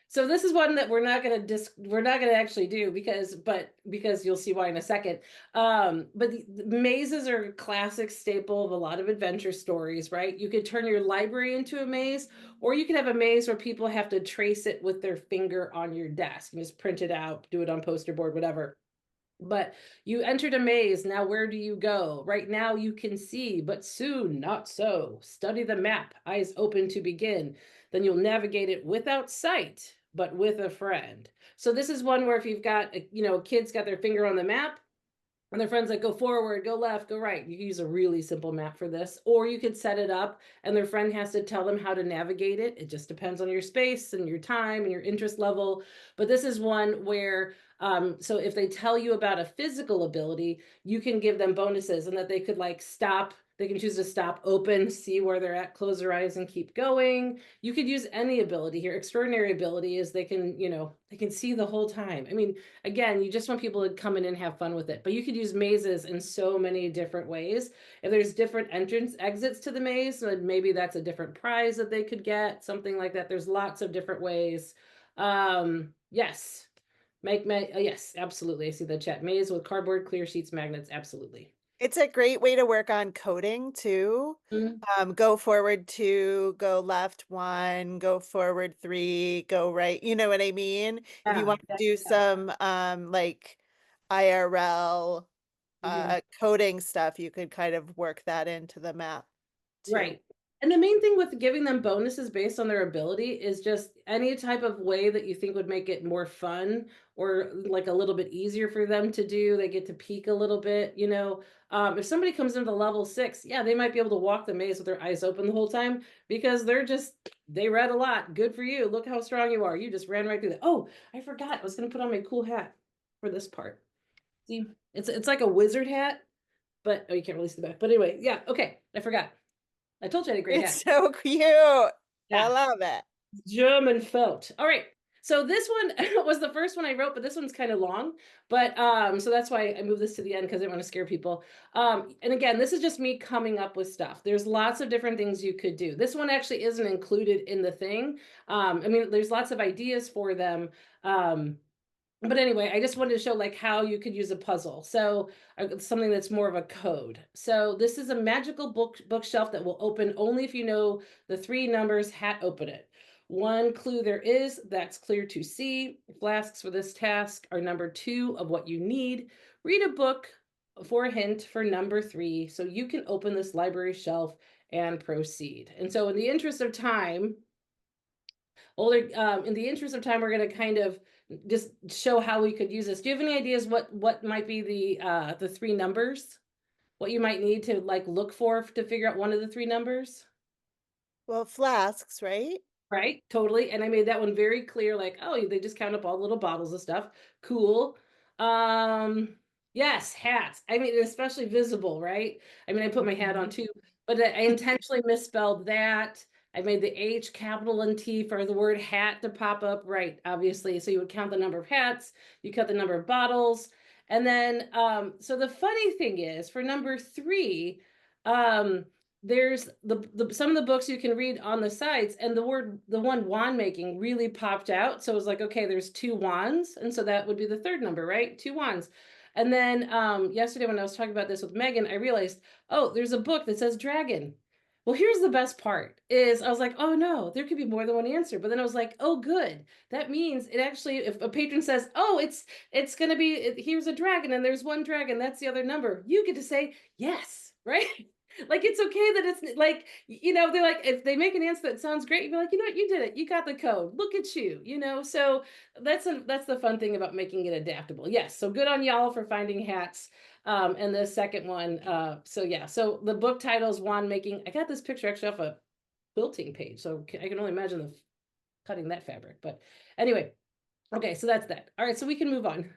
So this is one that we're not going to actually do because you'll see why in a second. But the mazes are a classic staple of a lot of adventure stories, right? You could turn your library into a maze, or you could have a maze where people have to trace it with their finger on your desk. You just print it out, do it on poster board, whatever. But you entered a maze. Now, where do you go? Right now, you can see, but soon, not so. Study the map, eyes open to begin. Then you'll navigate it without sight, but with a friend. So this is one where if you've got, kids got their finger on the map, and their friends like go forward, go left, go right. You can use a really simple map for this, or you could set it up and their friend has to tell them how to navigate it. It just depends on your space and your time and your interest level. But this is one where, so if they tell you about a physical ability, you can give them bonuses and that they could like stop. They can choose to stop, open, see where they're at, close their eyes and keep going. You could use any ability here. Extraordinary ability is they can see the whole time. I mean, again, you just want people to come in and have fun with it. But you could use mazes in so many different ways. If there's different entrance exits to the maze, then maybe that's a different prize that they could get, something like that. There's lots of different ways. Yes. Yes, absolutely. I see the chat. Maze with cardboard, clear sheets, magnets, absolutely. It's a great way to work on coding too. Mhm. Go forward 2, go left 1, go forward 3, go right. You know what I mean? If you Yeah, want to do some like IRL mhm. coding stuff, you could kind of work that into the map too. Right. And the main thing with giving them bonuses based on their ability is just any type of way that you think would make it more fun or like a little bit easier for them to do. They get to peek a little bit. If somebody comes into level 6, yeah, they might be able to walk the maze with their eyes open the whole time because they read a lot. Good for you. Look how strong you are. You just ran right through that. Oh, I forgot. I was going to put on my cool hat for this part. See, it's like a wizard hat, but oh, you can't really see the back. But anyway, yeah, okay. I forgot. I told you I had a great hat. It's so cute. I Yeah, love it. German felt. All right. So this one was the first one I wrote, but this one's kind of long. But so that's why I moved this to the end because I didn't want to scare people. And again, this is just me coming up with stuff. There's lots of different things you could do. This one actually isn't included in the thing. I mean, there's lots of ideas for them. but anyway, I just wanted to show like how you could use a puzzle. So something that's more of a code. So this is a magical bookshelf that will open only if you know the 3 numbers hat open it. One clue there is, that's clear to see. Flasks for this task are number 2 of what you need. Read a book for a hint for number 3 so you can open this library shelf and proceed. And so in the interest of time, in the interest of time, we're going to kind of just show how we could use this. Do you have any ideas what might be the 3 numbers? What you might need to like look for to figure out one of the 3 numbers? Well, flasks, right? Right, totally. And I made that one very clear, like, oh, they just count up all the little bottles of stuff. Cool. Um, yes, hats. I mean, especially visible, right? I mean, I put my hat on too, but I intentionally misspelled that. I made the H capital and T for the word hat to pop up, right? Obviously. So you would count the number of hats, you count the number of bottles. And then, so the funny thing is for number 3, there's some of the books you can read on the sites, and the one wand making really popped out. So it was like, okay, there's 2 wands, and so that would be the 3rd number, right? 2 wands. And then yesterday when I was talking about this with Megan, I realized, oh, there's a book that says dragon. Well, here's the best part is I was like, oh no, there could be more than one answer. But then I was like, oh good. That means it actually, if a patron says, oh, it's gonna be, here's a dragon and there's 1 dragon, that's the other number, you get to say yes, right? Like it's okay that it's like, they're like, if they make an answer that sounds great, you'd be like, you know what, you did it, you got the code, look at you. So that's the fun thing about making it adaptable. Yes, so good on y'all for finding hats. And the second one, so yeah, so the book title is Wand Making. I got this picture actually off a quilting page, so I can only imagine the cutting that fabric. But anyway, okay, so that's that. All right, so we can move on.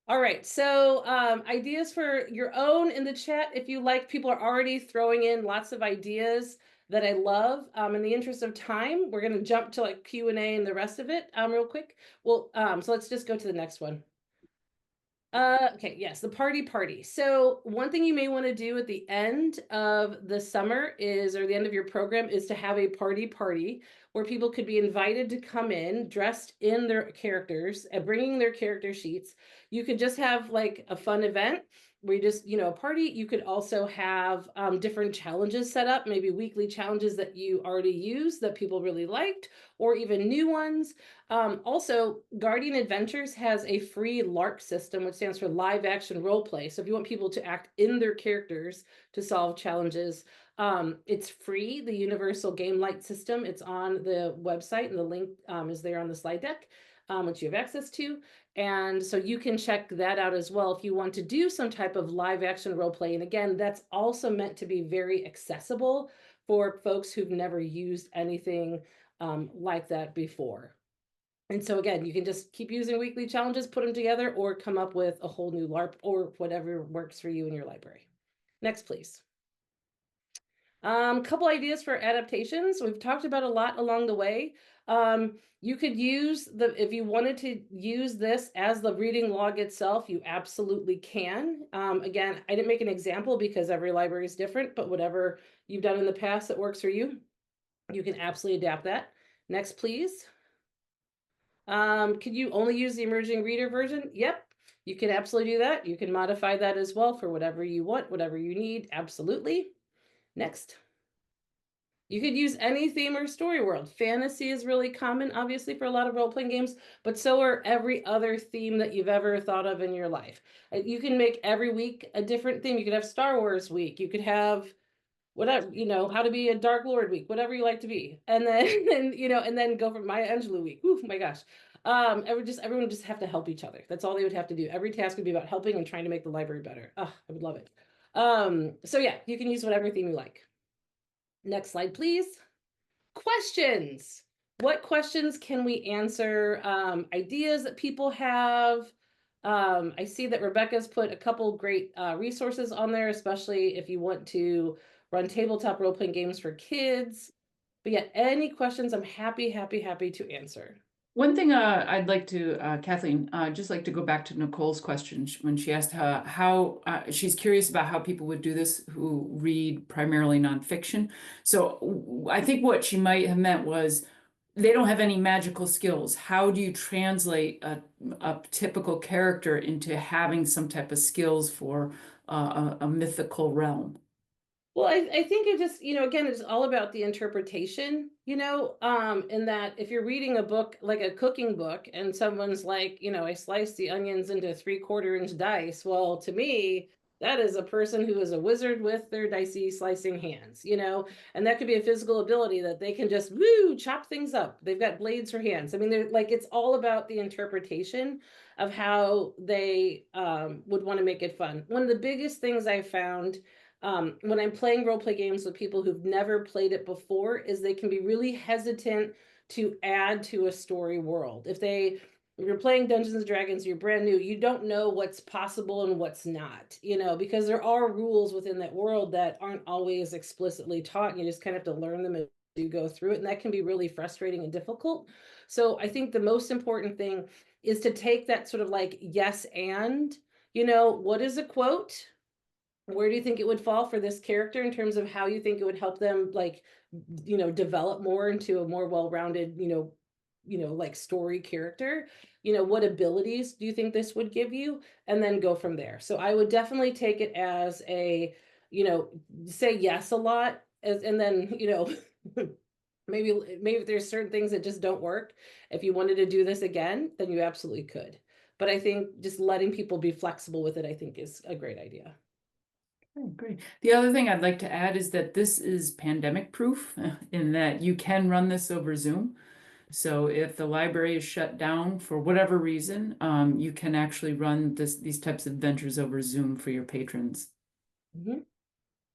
All right, so ideas for your own in the chat. If you like, people are already throwing in lots of ideas that I love. In the interest of time, we're gonna jump to like Q&A and the rest of it real quick. Well, so let's just go to the next one. Okay, yes, the party. So one thing you may want to do at the end of the summer is, or the end of your program, is to have a party where people could be invited to come in dressed in their characters and bringing their character sheets. You could just have like a fun event where you just, a party. You could also have different challenges set up, maybe weekly challenges that you already use that people really liked, or even new ones. Also, Guardian Adventures has a free LARP system, which stands for live action role play. So if you want people to act in their characters to solve challenges, it's free, the Universal Game Light system. It's on the website, and the link is there on the slide deck, which you have access to. And so you can check that out as well if you want to do some type of live action role play. And again, that's also meant to be very accessible for folks who've never used anything like that before. And so again, you can just keep using weekly challenges, put them together, or come up with a whole new LARP or whatever works for you in your library. Next, please. Couple ideas for adaptations. We've talked about a lot along the way. You could use if you wanted to use this as the reading log itself, you absolutely can. Again, I didn't make an example because every library is different, but whatever you've done in the past that works for you, you can absolutely adapt that. Next, please. Could you only use the emerging reader version? Yep, you can absolutely do that. You can modify that as well for whatever you want, whatever you need. Absolutely. Next. You could use any theme or story world. Fantasy is really common, obviously, for a lot of role-playing games, but so are every other theme that you've ever thought of in your life. You can make every week a different theme. You could have Star Wars week. You could have whatever, how to be a Dark Lord week, whatever you like to be. And then, and then go for Maya Angelou week. Ooh, my gosh. Everyone would just have to help each other. That's all they would have to do. Every task would be about helping and trying to make the library better. Oh, I would love it. So yeah, you can use whatever theme you like. Next slide, please. Questions. What questions can we answer? Ideas that people have. I see that Rebecca's put a couple great resources on there, especially if you want to run tabletop role-playing games for kids. But yeah, any questions, I'm happy to answer. One thing I'd like to, Kathleen, just like to go back to Nicole's question when she asked how she's curious about how people would do this who read primarily nonfiction. So I think what she might have meant was they don't have any magical skills. How do you translate a typical character into having some type of skills for a mythical realm? Well, I think it just, again, it's all about the interpretation, in that if you're reading a book, like a cooking book, and someone's like, I sliced the onions into 3/4 inch dice. Well, to me, that is a person who is a wizard with their dicey slicing hands, and that could be a physical ability that they can just woo, chop things up. They've got blades for hands. I mean, they're like, it's all about the interpretation of how they would want to make it fun. One of the biggest things I found when I'm playing role play games with people who've never played it before is they can be really hesitant to add to a story world. If you're playing Dungeons and Dragons, you're brand new, you don't know what's possible and what's not, because there are rules within that world that aren't always explicitly taught. You just kind of have to learn them as you go through it. And that can be really frustrating and difficult. So I think the most important thing is to take that sort of like yes and, what is a quote? Where do you think it would fall for this character in terms of how you think it would help them, like, develop more into a more well-rounded, like story character? What abilities do you think this would give you? And then go from there. So I would definitely take it as a, you know, say yes a lot, and then, maybe there's certain things that just don't work. If you wanted to do this again, then you absolutely could. But I think just letting people be flexible with it, I think, is a great idea. Oh, great. The other thing I'd like to add is that this is pandemic proof in that you can run this over Zoom. So if the library is shut down for whatever reason, you can actually run these types of adventures over Zoom for your patrons. Mhm.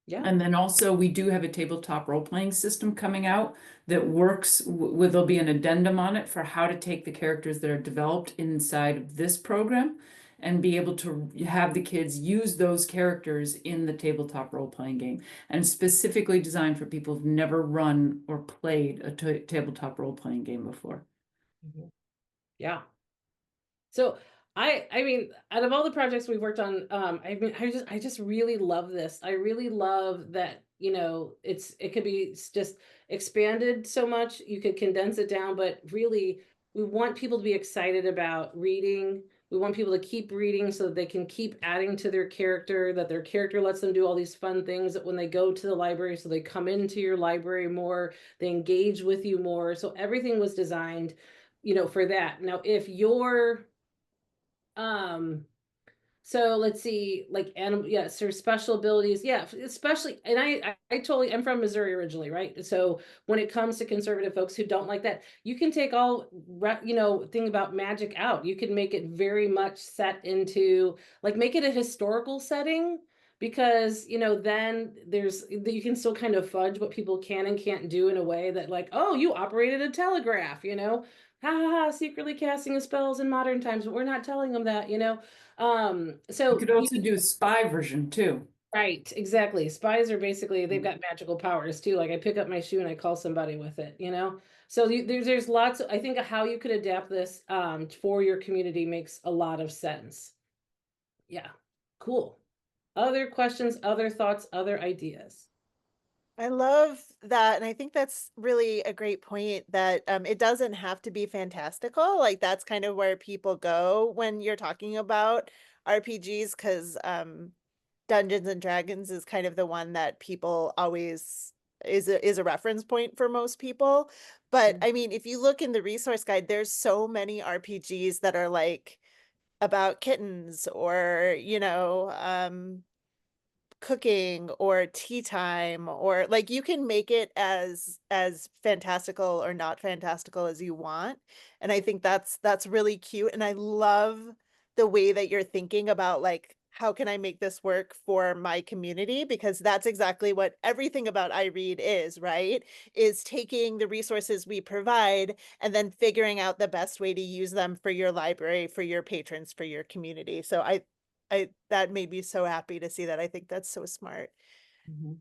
Yeah. And then also we do have a tabletop role-playing system coming out that works with, there'll be an addendum on it for how to take the characters that are developed inside of this program and be able to have the kids use those characters in the tabletop role-playing game, and specifically designed for people who've never run or played a tabletop role-playing game before. Mhm. Yeah. So I mean, out of all the projects we've worked on, I just really love this. I really love that, it could be just expanded so much. You could condense it down, but really we want people to be excited about reading. We want people to keep reading so that they can keep adding to their character, that their character lets them do all these fun things that when they go to the library, so they come into your library more, they engage with you more. So everything was designed, for that. Now, if you're um, so let's see, like animal, yeah, so special abilities, yeah, especially, and I totally, I'm from Missouri originally, right? So when it comes to conservative folks who don't like that, you can take all, thing about magic out. You can make it very much set into, like, make it a historical setting, because then you can still kind of fudge what people can and can't do in a way that, like, oh, you operated a telegraph, ha ha ha, secretly casting spells in modern times, but we're not telling them that, You so could also do a spy version too. right, exactly. Spies are basically, they've got magical powers too. Like I pick up my shoe and I call somebody with it, So there's lots I think how you could adapt this for your community makes a lot of sense. Yeah. Cool. Other questions, other thoughts, other ideas? I love that. And I think that's really a great point that it doesn't have to be fantastical. Like that's kind of where people go when you're talking about RPGs, because Dungeons and Dragons is kind of the one that people always is a reference point for most people. But I mean, if you look in the resource guide, there's so many RPGs that are like about kittens or, cooking or tea time, or like you can make it as fantastical or not fantastical as you want. And I think that's really cute, and I love the way that you're thinking about like how can I make this work for my community, because that's exactly what everything about iRead is, right? Is taking the resources we provide and then figuring out the best way to use them for your library, for your patrons, for your community. So I that made me so happy to see that. I think that's so smart. Mhm.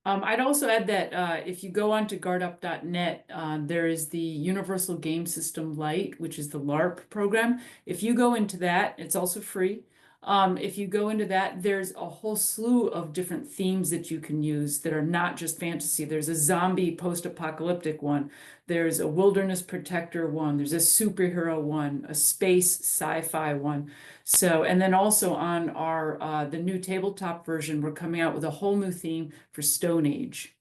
I'd also add that if you go onto guardup.net, there is the Universal Game System Lite, which is the LARP program. If you go into that, it's also free. If you go into that, there's a whole slew of different themes that you can use that are not just fantasy. There's a zombie post-apocalyptic one. There's a wilderness protector one. There's a superhero one, a space sci-fi one. So, and then also on our the new tabletop version, we're coming out with a whole new theme for Stone Age.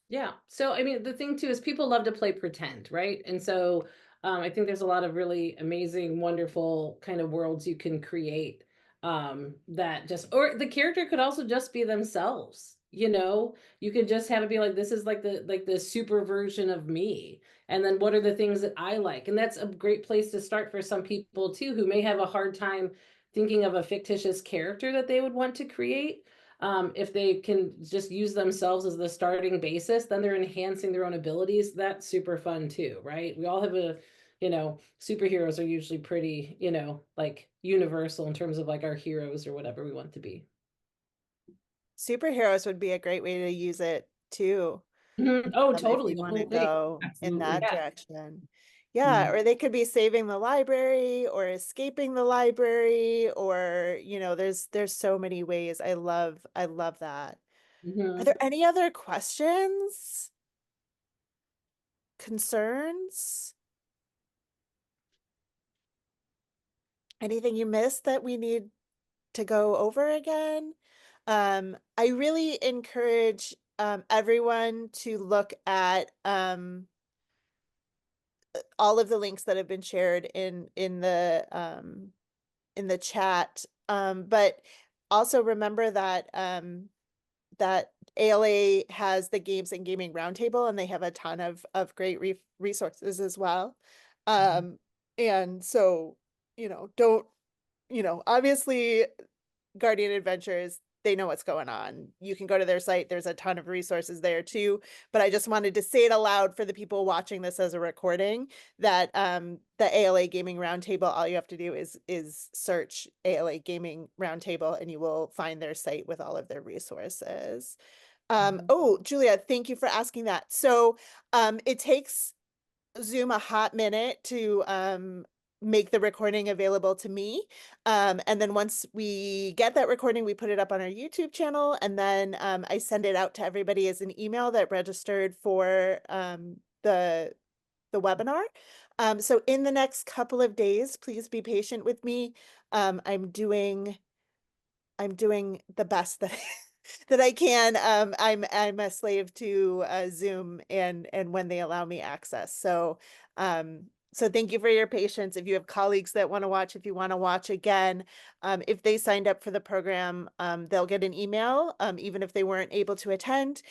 Yeah. So, I mean, the thing too is people love to play pretend, right? And so I think there's a lot of really amazing, wonderful kind of worlds you can create that just, or the character could also just be themselves. You could just have it be like, this is like the super version of me. And then what are the things that I like? And that's a great place to start for some people too, who may have a hard time thinking of a fictitious character that they would want to create. If they can just use themselves as the starting basis, then they're enhancing their own abilities. That's super fun too, right? We all have superheroes are usually pretty, like universal in terms of like our heroes or whatever we want to be. Superheroes would be a great way to use it too. Oh, If totally. you The want to whole thing. go in Absolutely. that Yeah. direction. Yeah, Mm. or they could be saving the library or escaping the library, or there's so many ways. I love that. Are Mhm. there any other questions? Concerns? Anything you missed that we need to go over again? I really encourage everyone to look at all of the links that have been shared in the chat. But also remember that that ALA has the Games and Gaming Roundtable, and they have a ton of great resources as well. Um, and so, don't, obviously Guardian Adventures, they know what's going on. You can go to their site. There's a ton of resources there too. But I just wanted to say it aloud for the people watching this as a recording that the ALA Gaming Roundtable, all you have to do is search ALA Gaming Roundtable and you will find their site with all of their resources. Oh, Julia, thank you for asking that. So it takes Zoom a hot minute to make the recording available to me. And then once we get that recording, we put it up on our YouTube channel, and then I send it out to everybody as an email that registered for the webinar. So in the next couple of days, please be patient with me. I'm doing the best that that I can. I'm a slave to Zoom and when they allow me access. So thank you for your patience. If you have colleagues that want to watch, if you want to watch again, if they signed up for the program, they'll get an email, even if they weren't able to attend.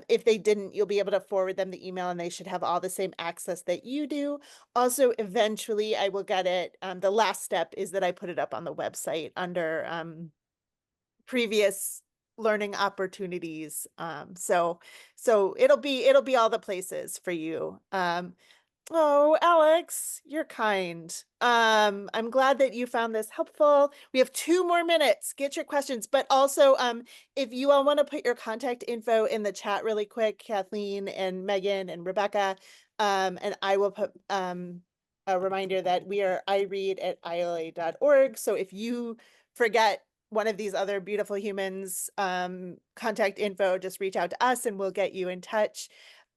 If they didn't, you'll be able to forward them the email and they should have all the same access that you do. Also, eventually I will get it. The last step is that I put it up on the website under previous learning opportunities. So it'll be all the places for you. Oh, Alex, you're kind. I'm glad that you found this helpful. We have 2 more minutes. Get your questions, but also, if you all want to put your contact info in the chat really quick, Kathleen and Megan and Rebecca, and I will put a reminder that we are iRead at ila.org. So if you forget one of these other beautiful humans contact info, just reach out to us and we'll get you in touch.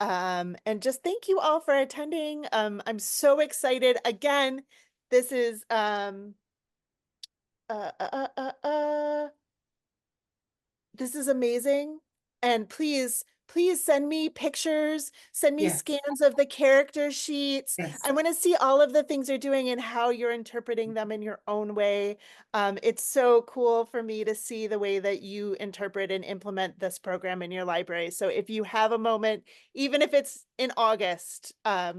And just thank you all for attending. I'm so excited. Again, this is uh, uh, uh, uh, uh, this is amazing. And please send me pictures, send me Yes, scans of the character sheets. yes. I want to see all of the things you're doing and how you're interpreting them in your own way. It's so cool for me to see the way that you interpret and implement this program in your library. So if you have a moment, even if it's in August,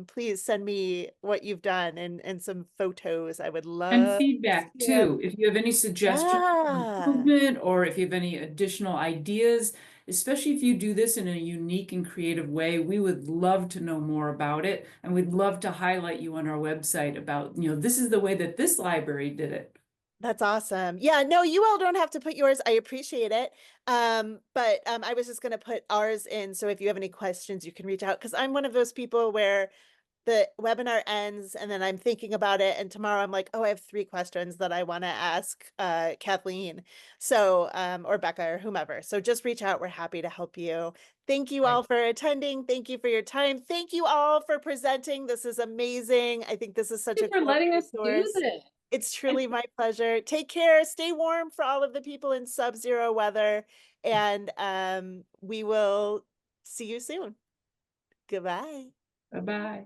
please send me what you've done and some photos. I would And love to feedback see it. too. If you have any suggestions for Yeah. improvement or if you have any additional ideas, especially if you do this in a unique and creative way, we would love to know more about it. And we'd love to highlight you on our website about, this is the way that this library did it. That's awesome. Yeah, no, you all don't have to put yours. I appreciate it. But I was just going to put ours in. So if you have any questions, you can reach out because I'm one of those people where the webinar ends and then I'm thinking about it, and tomorrow I'm like, oh, I have 3 questions that I want to ask Kathleen. So or Becca or whomever. So just reach out. We're happy to help you. Thank you all for attending. Thank you for your time. Thank you all for presenting. This is amazing. I think this is such Thank a you for cool letting us do resource. this. It's truly my pleasure. Take care. Stay warm for all of the people in sub-zero weather, and we will see you soon. Goodbye. Bye-bye.